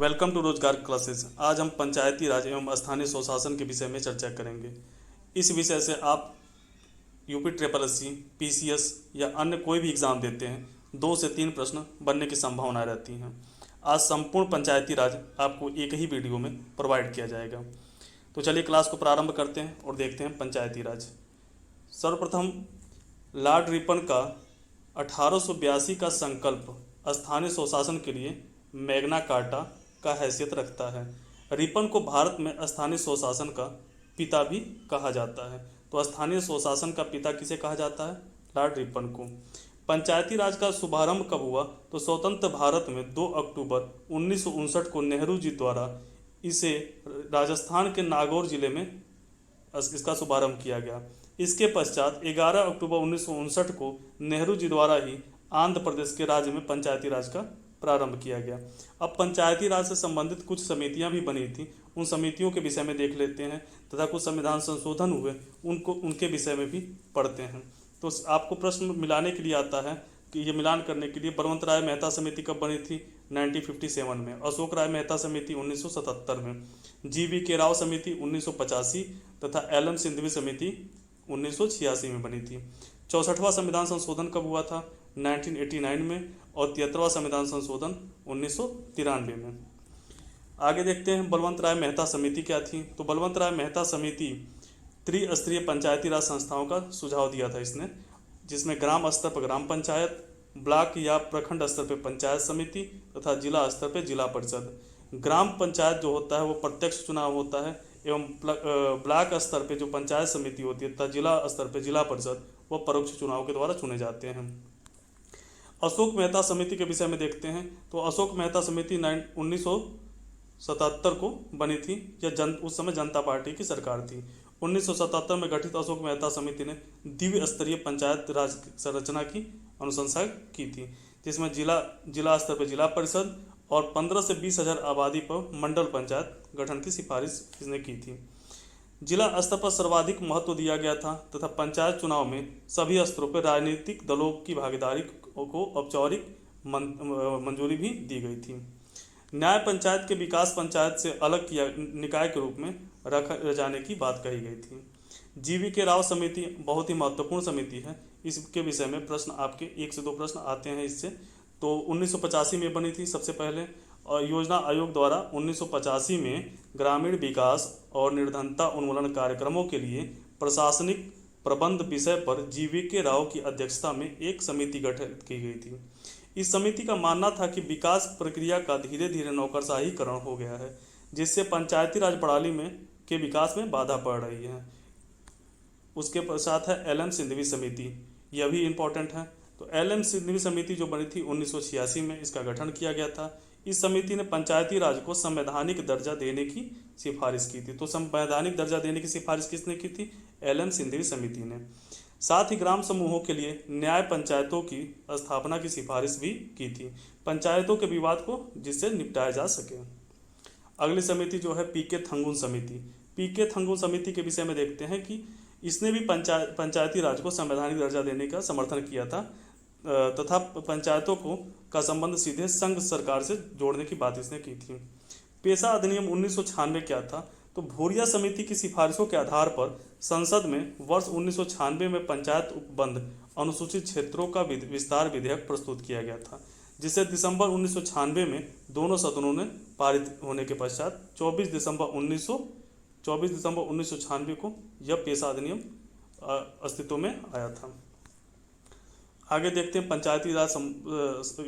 Welcome to रोजगार classes. आज हम पंचायती राज एवं स्थानीय स्वशासन के विषय में चर्चा करेंगे। इस विषय से आप यूपी ट्रिपल एससी, पीसीएस या अन्य कोई भी एग्ज़ाम देते हैं, 2 से 3 प्रश्न बनने की संभावना रहती हैं। आज संपूर्ण पंचायती राज आपको एक ही वीडियो में प्रोवाइड किया जाएगा। तो चलिए क्लास को प्रारंभ करते हैं और देखते हैं पंचायती राज। सर्वप्रथम लॉर्ड रिपन का 1882 का संकल्प स्थानीय स्वशासन के लिए मैग्ना कार्टा का हैसियत रखता है। रिपन को भारत में स्थानीय स्वशासन का पिता भी कहा जाता है। तो स्थानीय स्वशासन का पिता किसे कहा जाता है? लॉर्ड रिपन को। पंचायती राज का शुभारंभ कब हुआ? तो स्वतंत्र भारत में 2 अक्टूबर 1959 को नेहरू जी द्वारा इसे राजस्थान के नागौर जिले में इसका शुभारंभ किया गया। इसके पश्चात 11 अक्टूबर 1959 को नेहरू जी द्वारा ही आंध्र प्रदेश के राज्य में पंचायती राज का प्रारंभ किया गया। अब पंचायती राज से संबंधित कुछ समितियां भी बनी थी, उन समितियों के विषय में देख लेते हैं तथा कुछ संविधान संशोधन हुए उनके विषय में भी पढ़ते हैं। तो आपको प्रश्न मिलाने के लिए आता है कि ये मिलान करने के लिए बलवंत राय मेहता समिति कब बनी थी? 1957 में। अशोक राय मेहता समिति 1977 में। जी.वी. के राव समिति 1985 तथा एल.एम. सिंघवी समिति 1986 में बनी थी। 64वां संविधान संशोधन कब हुआ था? 1989 में। और 73वां संविधान संशोधन 1993 में। आगे देखते हैं बलवंत राय मेहता समिति क्या थी। तो बलवंत राय मेहता समिति त्रिस्तरीय पंचायती राज संस्थाओं का सुझाव दिया था इसने, जिसमें ग्राम स्तर पर ग्राम पंचायत, ब्लॉक या प्रखंड स्तर पर पंचायत समिति तथा जिला स्तर पर जिला परिषद। ग्राम पंचायत जो होता है वो प्रत्यक्ष चुनाव होता है एवं ब्लॉक स्तर पर जो पंचायत समिति होती है तथा जिला स्तर पर जिला परिषद वो परोक्ष चुनाव के द्वारा चुने जाते हैं। अशोक मेहता समिति के विषय में देखते हैं। तो अशोक मेहता समिति 1977 को बनी थी। यह उस समय जनता पार्टी की सरकार थी। 1977 में गठित अशोक मेहता समिति ने द्विस्तरीय स्तरीय पंचायत राज संरचना की अनुशंसा की थी, जिसमें जिला स्तर पर जिला परिषद और 15 से 20 हज़ार आबादी पर मंडल पंचायत गठन की सिफारिश इसने की थी। जिला स्तर पर सर्वाधिक महत्व दिया गया था तथा पंचायत चुनाव में सभी स्तरों पर राजनीतिक दलों की भागीदारी को औपचारिक मंजूरी भी दी गई थी। न्याय पंचायत के विकास पंचायत से अलग किया निकाय के रूप में रखा जाने की बात कही गई थी। जी.वी. के राव समिति बहुत ही महत्वपूर्ण समिति है। इसके विषय में प्रश्न आपके 1 से 2 प्रश्न आते हैं इससे। तो 1985 में बनी थी सबसे पहले, और योजना आयोग द्वारा 1985 में ग्रामीण विकास और निर्धनता उन्मूलन कार्यक्रमों के लिए प्रशासनिक प्रबंध विषय पर जी.वी. के राव की अध्यक्षता में एक समिति गठित की गई थी। इस समिति का मानना था कि विकास प्रक्रिया का धीरे धीरे नौकरशाहीकरण हो गया है, जिससे पंचायती राज प्रणाली के विकास में बाधा पड़ रही है। उसके पश्चात है एल.एम. सिंघवी समिति, यह भी इम्पोर्टेंट है। तो एल.एम. सिंघवी समिति जो बनी थी 1986 में, इसका गठन किया गया था। इस समिति ने पंचायती राज को संवैधानिक दर्जा देने की सिफारिश की थी। तो संवैधानिक दर्जा देने की सिफारिश किसने की थी? एल.एम. सिंघवी समिति ने। साथ ही ग्राम समूहों के लिए न्याय पंचायतों की स्थापना की सिफारिश भी की थी, पंचायतों के विवाद को जिससे निपटाया जा सके। अगली समिति जो है पी.के. थंगुन समिति। पी.के. थंगुन समिति के विषय में देखते हैं कि इसने भी पंचायती राज को संवैधानिक दर्जा देने का समर्थन किया था तथा पंचायतों का संबंध सीधे संघ सरकार से जोड़ने की बात इसने की थी। पेशा अधिनियम 1996 क्या था? तो भूरिया समिति की सिफारिशों के आधार पर संसद में वर्ष 1996 में पंचायत उपबंध अनुसूचित क्षेत्रों का विस्तार विधेयक प्रस्तुत किया गया था, जिसे दिसंबर 1996 में दोनों सदनों ने पारित होने के पश्चात 24 दिसंबर 1996 को यह पेशा अधिनियम अस्तित्व में आया था। आगे देखते हैं पंचायती राज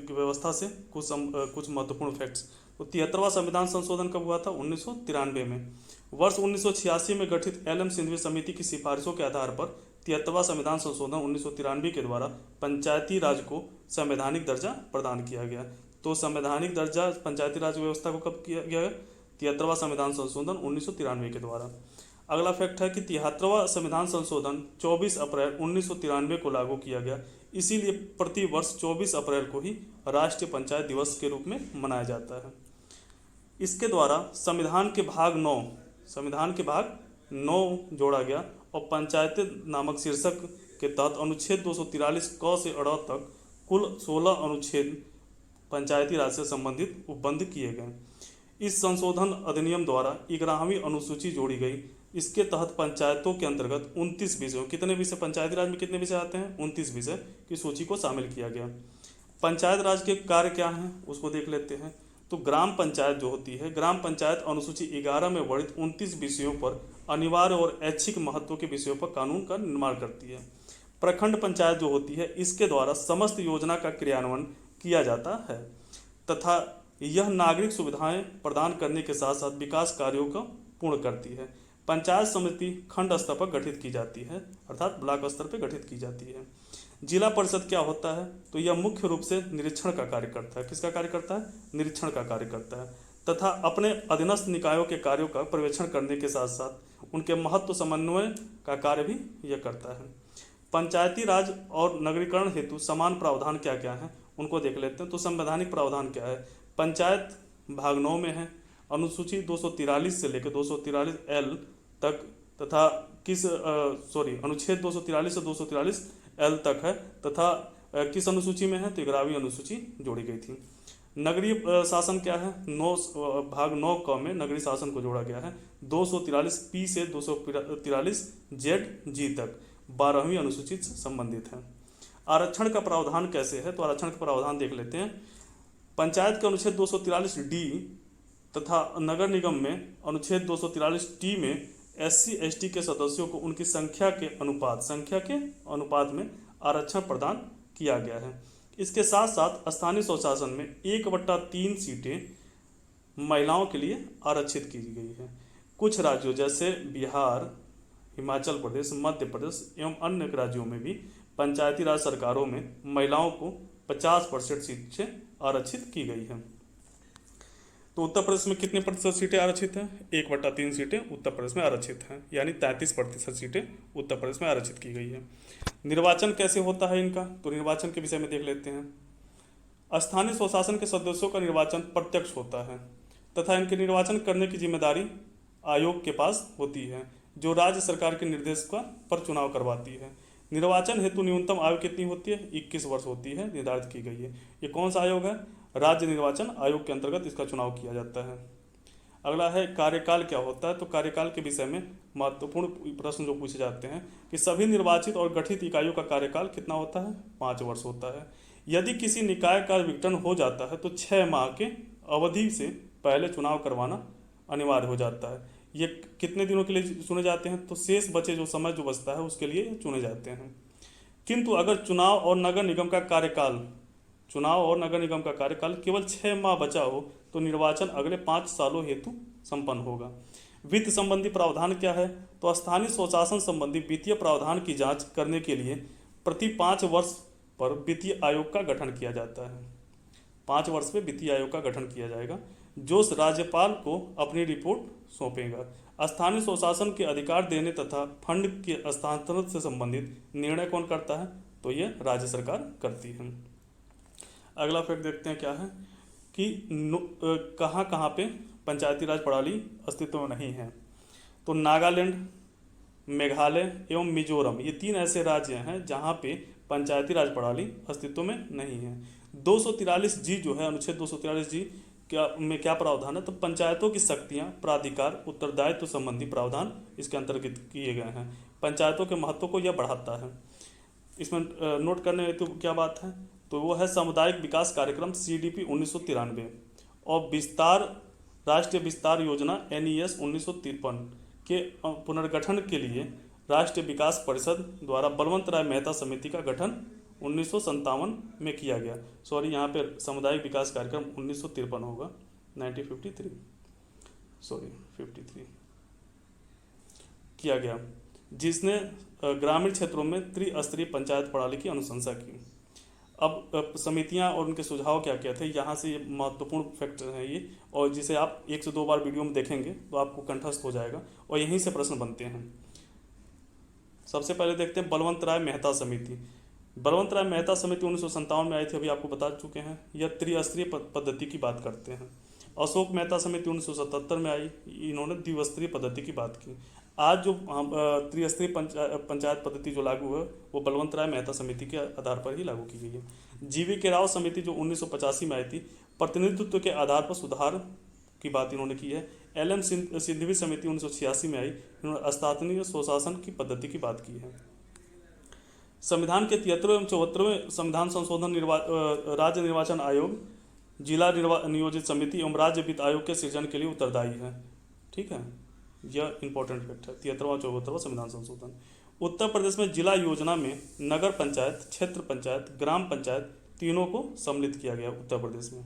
व्यवस्था से कुछ महत्वपूर्ण फैक्ट्स। तो 73वां संविधान संशोधन कब हुआ था? 1993 में। वर्ष 1986 में गठित एल.एम. सिंघवी समिति की सिफारिशों के आधार पर 73वां संविधान संशोधन 1993 के द्वारा पंचायती राज को संवैधानिक दर्जा प्रदान किया गया। तो संवैधानिक दर्जा पंचायती राज व्यवस्था को कब किया गया? 73वां संविधान संशोधन 1993 के द्वारा। अगला फैक्ट है कि 73वां संविधान संशोधन 24 अप्रैल 1993 को लागू किया गया। इसीलिए प्रति वर्ष 24 अप्रैल को ही राष्ट्रीय पंचायत दिवस के रूप में मनाया जाता है। इसके द्वारा संविधान के भाग 9 जोड़ा गया और पंचायतें नामक शीर्षक के तहत अनुच्छेद 243 क से अ तक कुल 16 अनुच्छेद पंचायती राज से संबंधित उपबंध किए गए। इस संशोधन अधिनियम द्वारा 11वीं अनुसूची जोड़ी गई। इसके तहत पंचायतों के अंतर्गत 29 विषयों, कितने विषय पंचायती राज में कितने विषय आते हैं, 29 विषय की सूची को शामिल किया गया। पंचायत राज के कार्य क्या हैं उसको देख लेते हैं। तो ग्राम पंचायत जो होती है, ग्राम पंचायत अनुसूची 11 में वर्णित 29 विषयों पर अनिवार्य और ऐच्छिक महत्व के विषयों पर कानून का निर्माण करती है। प्रखंड पंचायत जो होती है, इसके द्वारा समस्त योजना का क्रियान्वयन किया जाता है तथा यह नागरिक सुविधाएं प्रदान करने के साथ साथ विकास कार्यों को पूर्ण करती है। पंचायत समिति खंड स्तर पर गठित की जाती है, अर्थात ब्लॉक स्तर पर गठित की जाती है। जिला परिषद क्या होता है, तो यह मुख्य रूप से निरीक्षण का कार्य करता है। किसका कार्य करता है, निरीक्षण का कार्य करता है तथा अपने अधीनस्थ निकायों के कार्यों का पर्यवेक्षण करने के साथ साथ उनके महत्व समन्वय का कार्य भी यह करता है। पंचायती राज और नगरीकरण हेतु समान प्रावधान क्या क्या है उनको देख लेते हैं। तो संवैधानिक प्रावधान क्या है, पंचायत भाग 9 में है, अनुसूची 243 से लेकर 243 एल तक तथा अनुच्छेद 243 से 243 एल तक है तथा किस अनुसूची में है, तो 11वीं अनुसूची जोड़ी गई थी। नगरीय शासन क्या है, भाग 9 क में नगरीय शासन को जोड़ा गया है। 243 पी से 243 जेड जी तक 12वीं अनुसूची से संबंधित है। आरक्षण का प्रावधान कैसे है, तो आरक्षण का प्रावधान देख लेते हैं। पंचायत के अनुच्छेद 243 डी तथा नगर निगम में अनुच्छेद 243 टी में SC/ST के सदस्यों को उनकी संख्या के अनुपात में आरक्षण प्रदान किया गया है। इसके साथ साथ स्थानीय स्वशासन में 1/3 सीटें महिलाओं के लिए आरक्षित की गई है। कुछ राज्यों जैसे बिहार, हिमाचल प्रदेश, मध्य प्रदेश एवं अन्य राज्यों में भी पंचायती राज सरकारों में महिलाओं को 50% सीट से आरक्षित की गई है। तो उत्तर प्रदेश में कितने प्रतिशत सीटें आरक्षित हैं, 1/3 सीटें उत्तर प्रदेश में आरक्षित हैं, यानी 33% सीटें उत्तर प्रदेश में आरक्षित की गई है। निर्वाचन कैसे होता है इनका, तो निर्वाचन के विषय में देख लेते हैं। स्थानीय स्वशासन के सदस्यों का निर्वाचन प्रत्यक्ष होता है तथा इनके निर्वाचन करने की जिम्मेदारी आयोग के पास होती है, जो राज्य सरकार के निर्देश पर चुनाव करवाती है। निर्वाचन हेतु न्यूनतम आयु कितनी होती है, 21 वर्ष होती है, निर्धारित की गई है। ये कौन सा आयोग है, राज्य निर्वाचन आयोग के अंतर्गत इसका चुनाव किया जाता है। अगला है कार्यकाल क्या होता है, तो कार्यकाल के विषय में महत्वपूर्ण प्रश्न जो पूछे जाते हैं कि सभी निर्वाचित और गठित इकाइयों का कार्यकाल कितना होता है, 5 वर्ष होता है। यदि किसी निकाय का विघटन हो जाता है तो 6 माह के अवधि से पहले चुनाव करवाना अनिवार्य हो जाता है। ये कितने दिनों के लिए चुने जाते हैं, तो शेष बचे जो समय जो बचता है उसके लिए चुने जाते हैं। किंतु अगर चुनाव और नगर निगम का कार्यकाल केवल 6 माह बचा हो तो निर्वाचन अगले 5 सालों हेतु संपन्न होगा। वित्त संबंधी प्रावधान क्या है, तो स्थानीय स्वशासन संबंधी वित्तीय प्रावधान की जांच करने के लिए प्रति 5 वर्ष पर वित्तीय आयोग का गठन किया जाता है। 5 वर्ष में वित्तीय आयोग का गठन किया जाएगा, जो राज्यपाल को अपनी रिपोर्ट सौंपेगा। स्थानीय स्वशासन के अधिकार देने तथा फंड के हस्तांतरण से संबंधित निर्णय कौन करता है, तो ये राज्य सरकार करती है। अगला फैक्ट देखते हैं क्या है कि कहाँ कहाँ पे पंचायती राज प्रणाली अस्तित्व में नहीं है, तो नागालैंड, मेघालय एवं मिजोरम, ये 3 ऐसे राज्य हैं जहाँ पे पंचायती राज प्रणाली अस्तित्व में नहीं है। 243 जी जो है, अनुच्छेद 243 जी क्या प्रावधान है, तो पंचायतों की शक्तियां, प्राधिकार, उत्तरदायित्व संबंधी प्रावधान इसके अंतर्गत किए गए हैं। पंचायतों के महत्व को यह बढ़ाता है। इसमें नोट करने हेतु क्या बात है, तो वो है सामुदायिक विकास कार्यक्रम CDP 1993 और राष्ट्रीय विस्तार योजना NES 1953 के पुनर्गठन के लिए राष्ट्रीय विकास परिषद द्वारा बलवंत राय मेहता समिति का गठन 1957 में किया गया। सॉरी, यहाँ पे सामुदायिक विकास कार्यक्रम 1953 होगा, 1953 53 किया गया, जिसने ग्रामीण क्षेत्रों में त्रिस्तरीय पंचायत प्रणाली की अनुशंसा की। अब समितियां और उनके सुझाव क्या क्या थे, यहाँ से ये महत्वपूर्ण फैक्टर है ये, और जिसे आप 1 से 2 बार वीडियो में देखेंगे तो आपको कंठस्थ हो जाएगा और यहीं से प्रश्न बनते हैं। सबसे पहले देखते हैं बलवंत राय मेहता समिति। बलवंत राय मेहता समिति 1957 में आई थी, अभी आपको बता चुके हैं। यह त्रिस्तरीय पद्धति की बात करते हैं। अशोक मेहता समिति 1977 में आई, इन्होंने द्विस्तरीय पद्धति की बात की। आज जो त्रिस्तरीय पंचायत पद्धति जो लागू है वो बलवंत राय मेहता समिति के आधार पर ही लागू की गई है। GV के राव समिति जो 1985 में आई थी, प्रतिनिधित्व के आधार पर सुधार की बात इन्होंने की है। एल.एम. सिंघवी समिति 1986 में आई, इन्होंने स्थानीय स्वशासन की पद्धति की बात की है। संविधान के 73वें एवं 74वें संविधान संशोधन राज्य निर्वाचन आयोग, जिला नियोजित समिति एवं राज्य वित्त आयोग के सृजन के लिए उत्तरदायी है। ठीक है, यह इंपॉर्टेंट फैक्ट है। 73वां 74वां संविधान संशोधन। उत्तर प्रदेश में जिला योजना में नगर पंचायत, क्षेत्र पंचायत, ग्राम पंचायत तीनों को सम्मिलित किया गया उत्तर प्रदेश में।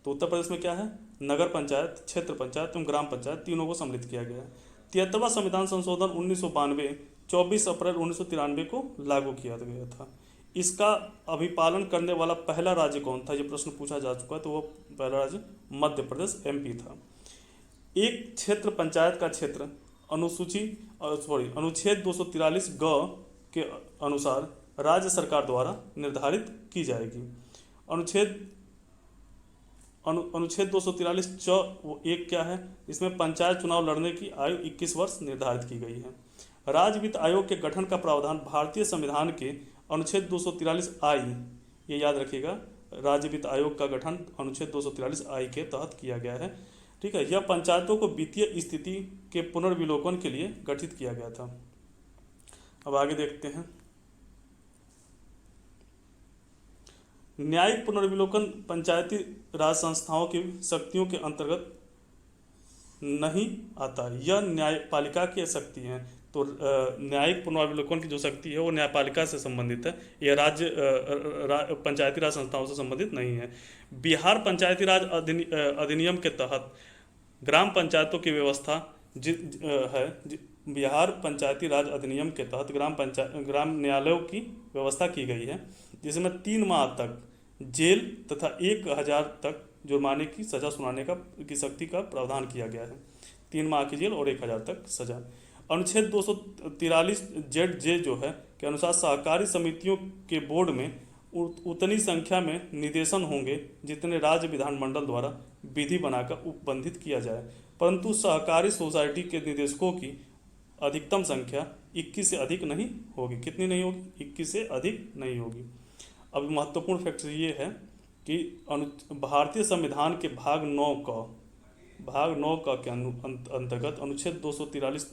तो उत्तर प्रदेश में क्या है, नगर पंचायत, क्षेत्र पंचायत एवं ग्राम पंचायत तीनों को सम्मिलित किया गया है। 73वां संविधान संशोधन 1992 24 अप्रैल 1993 को लागू किया गया था। इसका अभिपालन करने वाला पहला राज्य कौन था, ये प्रश्न पूछा जा चुका है। तो वो पहला राज्य मध्य प्रदेश, MP था। एक क्षेत्र पंचायत का क्षेत्र अनुच्छेद 243 ग के अनुसार राज्य सरकार द्वारा निर्धारित की जाएगी। अनुच्छेद 243 एक क्या है, इसमें पंचायत चुनाव लड़ने की आयु 21 वर्ष निर्धारित की गई है। राज्य वित्त आयोग के गठन का प्रावधान भारतीय संविधान के अनुच्छेद 243 आई, ये याद रखिएगा, राज्य वित्त आयोग का गठन अनुच्छेद 243 आई के तहत किया गया है। ठीक है, यह पंचायतों को वित्तीय स्थिति के पुनर्विलोकन के लिए गठित किया गया था। अब आगे देखते हैं। न्यायिक पुनर्विलोकन पंचायती राज संस्थाओं की शक्तियों के अंतर्गत नहीं आता, यह न्यायपालिका की शक्ति है। तो न्यायिक पुनर्विलोकन की जो शक्ति है वो न्यायपालिका से संबंधित है, यह राज्य पंचायती राज संस्थाओं से संबंधित नहीं है। बिहार पंचायती राज अधिनियम के तहत ग्राम पंचायतों की व्यवस्था बिहार पंचायती राज अधिनियम के तहत ग्राम न्यायालयों की व्यवस्था की गई है, जिसमें 3 माह तक जेल तथा 1000 तक जुर्माने की सजा सुनाने की शक्ति का प्रावधान किया गया है। 3 माह की जेल और 1000 तक सजा। अनुच्छेद 243 ZJ जो है के अनुसार सहकारी समितियों के बोर्ड में उतनी संख्या में निदेशन होंगे जितने राज्य विधानमंडल द्वारा विधि बनाकर उपबंधित किया जाए, परंतु सहकारी सोसाइटी के निदेशकों की अधिकतम संख्या 21 से अधिक नहीं होगी। कितनी नहीं होगी? 21 से अधिक नहीं होगी। अब महत्वपूर्ण फैक्टर ये है कि भारतीय संविधान के भाग 9 के अंतर्गत अनुच्छेद 243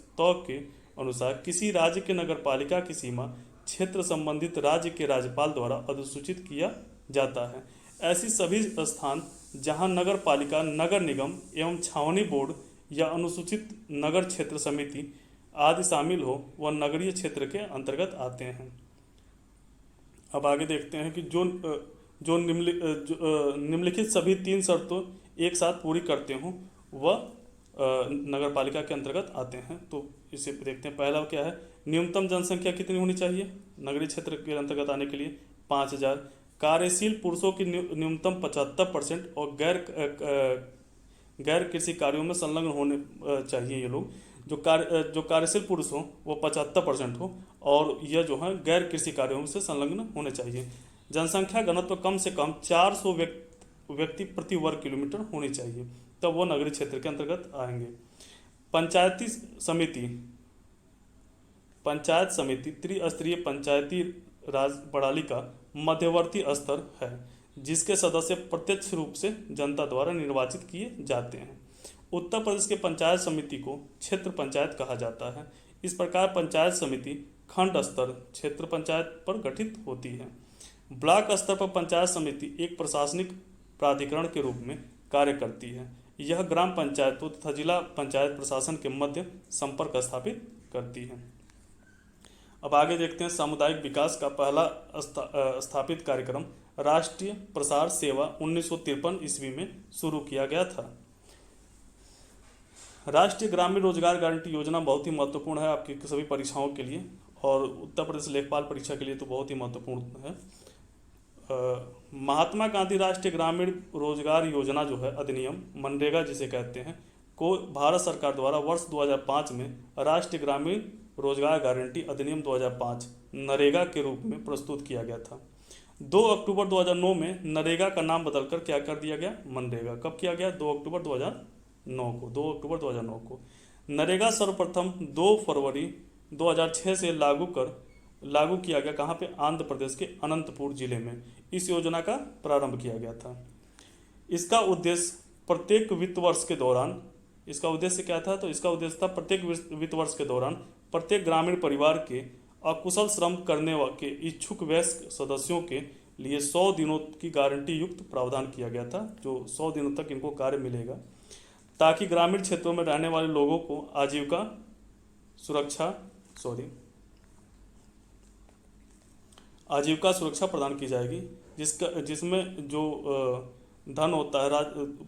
के अनुसार किसी राज्य के नगरपालिका की सीमा क्षेत्र संबंधित राज्य के राज्यपाल द्वारा अधिसूचित किया जाता है। ऐसी सभी स्थान जहां नगरपालिका, नगर निगम एवं छावनी बोर्ड या अनुसूचित नगर क्षेत्र समिति आदि शामिल हो वह नगरीय क्षेत्र के अंतर्गत आते हैं। अब आगे देखते हैं कि जो निम्नलिखित सभी 3 शर्तों एक साथ पूरी करते हों वह नगरपालिका के अंतर्गत आते हैं। तो इसे देखते हैं। पहला क्या है, न्यूनतम जनसंख्या कितनी होनी चाहिए नगरीय क्षेत्र के अंतर्गत आने के लिए? 5000। कार्यशील पुरुषों की न्यूनतम 75% और गैर कृषि कार्यों में संलग्न होने चाहिए। ये लोग जो कार्यशील पुरुष हो वो 75% हो और यह जो है गैर कृषि कार्यों से संलग्न होने चाहिए। जनसंख्या घनत्व कम से कम 400 व्यक्ति प्रति वर्ग किलोमीटर होनी चाहिए, तब वो नगरीय क्षेत्र के अंतर्गत आएंगे। पंचायत समिति त्रिस्तरीय पंचायती राज प्रणाली का मध्यवर्ती स्तर है, जिसके सदस्य प्रत्यक्ष रूप से जनता द्वारा निर्वाचित किए जाते हैं। उत्तर प्रदेश के पंचायत समिति को क्षेत्र पंचायत कहा जाता है। इस प्रकार पंचायत समिति खंड स्तर क्षेत्र पंचायत पर गठित होती है। ब्लॉक स्तर पर पंचायत समिति एक प्रशासनिक प्राधिकरण के रूप में कार्य करती है। यह ग्राम पंचायतों तथा जिला पंचायत प्रशासन के मध्य संपर्क स्थापित करती है। अब आगे देखते हैं। सामुदायिक विकास का पहला स्थापित कार्यक्रम राष्ट्रीय प्रसार सेवा 1953 ईस्वी में शुरू किया गया था। राष्ट्रीय ग्रामीण रोजगार गारंटी योजना बहुत ही महत्वपूर्ण है आपकी सभी परीक्षाओं के लिए और उत्तर प्रदेश लेखपाल परीक्षा के लिए तो बहुत ही महत्वपूर्ण है। महात्मा गांधी राष्ट्रीय ग्रामीण रोजगार योजना जो है अधिनियम, मनरेगा जिसे कहते हैं, को भारत सरकार द्वारा वर्ष 2005 में राष्ट्रीय ग्रामीण रोजगार गारंटी अधिनियम 2005 नरेगा के रूप में प्रस्तुत किया गया था। 2 अक्टूबर 2009 में नरेगा का नाम बदलकर क्या कर दिया गया? मनरेगा। कब किया गया? 2 अक्टूबर 2009 को। नरेगा सर्वप्रथम 2 फरवरी 2006 से लागू किया गया। कहाँ पे? आंध्र प्रदेश के अनंतपुर जिले में इस योजना का प्रारंभ किया गया था। इसका उद्देश्य प्रत्येक वित्त वर्ष के दौरान, इसका उद्देश्य क्या था? तो इसका उद्देश्य था प्रत्येक वित्त वर्ष के दौरान प्रत्येक ग्रामीण परिवार के अकुशल श्रम करने के इच्छुक वयस्क सदस्यों के लिए 100 दिनों की गारंटी युक्त प्रावधान किया गया था, जो 100 दिनों तक इनको कार्य मिलेगा, ताकि ग्रामीण क्षेत्रों में रहने वाले लोगों को आजीविका सुरक्षा प्रदान की जाएगी, जिसमें जो धन होता है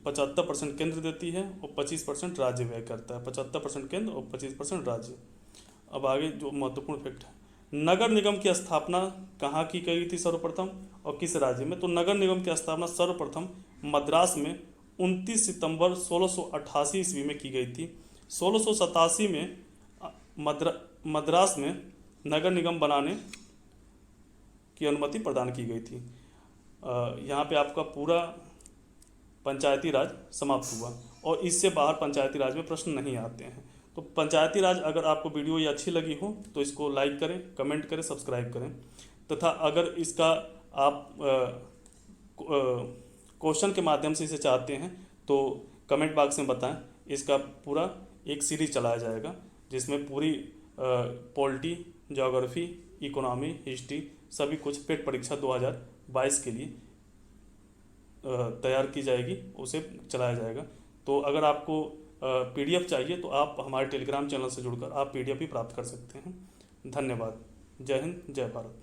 75% केंद्र देती है और 25% राज्य व्यय करता है। 75% केंद्र और 25% राज्य। अब आगे जो महत्वपूर्ण फैक्ट है, नगर निगम की स्थापना कहाँ की गई थी सर्वप्रथम और किस राज्य में? तो नगर निगम की स्थापना सर्वप्रथम मद्रास में 29 सितंबर 1688 ईस्वी में की गई थी। 1687 में मद्रास में नगर निगम बनाने की अनुमति प्रदान की गई थी। यहाँ पे आपका पूरा पंचायती राज समाप्त हुआ और इससे बाहर पंचायती राज में प्रश्न नहीं आते हैं। तो पंचायती राज, अगर आपको वीडियो ये अच्छी लगी हो तो इसको लाइक करें, कमेंट करें, सब्सक्राइब करें, तथा अगर इसका आप क्वेश्चन के माध्यम से इसे चाहते हैं तो कमेंट बॉक्स में बताएं। इसका पूरा एक सीरीज चलाया जाएगा जिसमें पूरी पॉलिटी, ज्योग्राफी, इकोनॉमी, हिस्ट्री सभी कुछ पेट परीक्षा 2022 के लिए तैयार की जाएगी, उसे चलाया जाएगा। तो अगर आपको PDF चाहिए तो आप हमारे टेलीग्राम चैनल से जुड़कर आप PDF भी प्राप्त कर सकते हैं। धन्यवाद। जय हिंद, जय भारत।